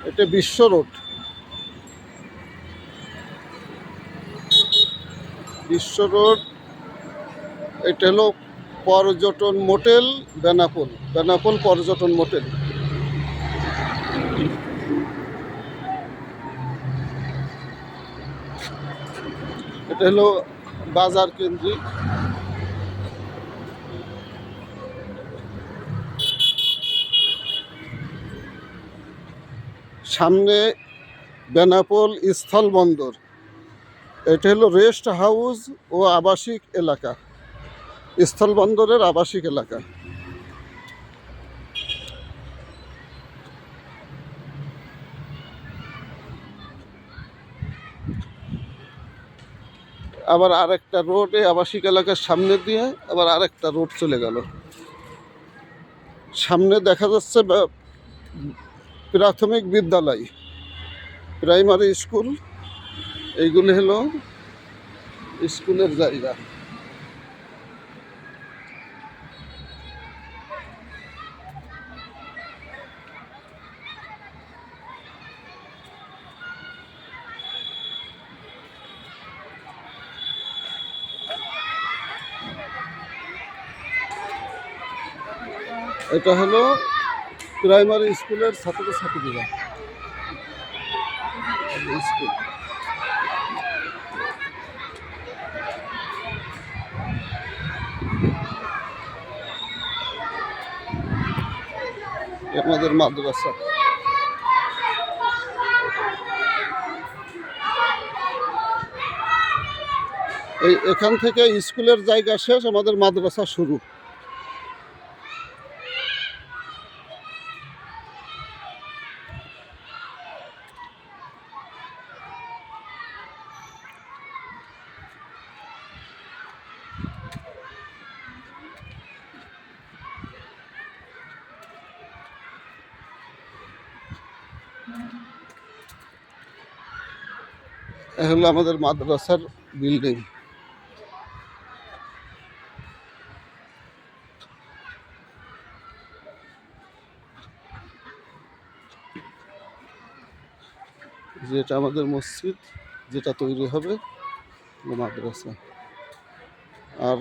এটা বিশ্ব রোড। বিশ্ব রোড, এটা হলো পর্যটন মোটেল বেনাপোল, বেনাপোল পর্যটন মোটেল। এটা হলো বাজার কেন্দ্রিক। সামনে বেনাপোল স্থলবন্দর। এটা হলো রেস্ট হাউস ও আবাসিক এলাকা, স্থলবন্দরের আবাসিক এলাকা। আবার আরেকটা রোডে আবাসিক এলাকার সামনে দিয়ে আবার আরেকটা রোড চলে গেল। সামনে দেখা যাচ্ছে প্রাথমিক বিদ্যালয়, প্রাইমারি স্কুল। এইগুলি হলো স্কুলের জায়গা। এটা হলো প্রাইমারি স্কুলের ছাত্রছাত্রীরা স্কুল। আমাদের মাদ্রাসা। এখান থেকে স্কুলের জায়গা শেষ, আমাদের মাদ্রাসা শুরু। এ হলো আমাদের মাদ্রাসার বিল্ডিং। যেটা আমাদের মসজিদ, যেটা তৈরি হবে মাদ্রাসা। আর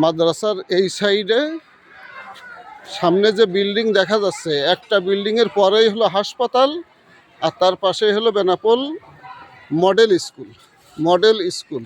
মাদ্রাসার এই সাইডে সামনে যে বিল্ডিং দেখা যাচ্ছে, একটা বিল্ডিংয়ের পরেই হলো হাসপাতাল, আর তার পাশেই হলো Benapole model school. Model school.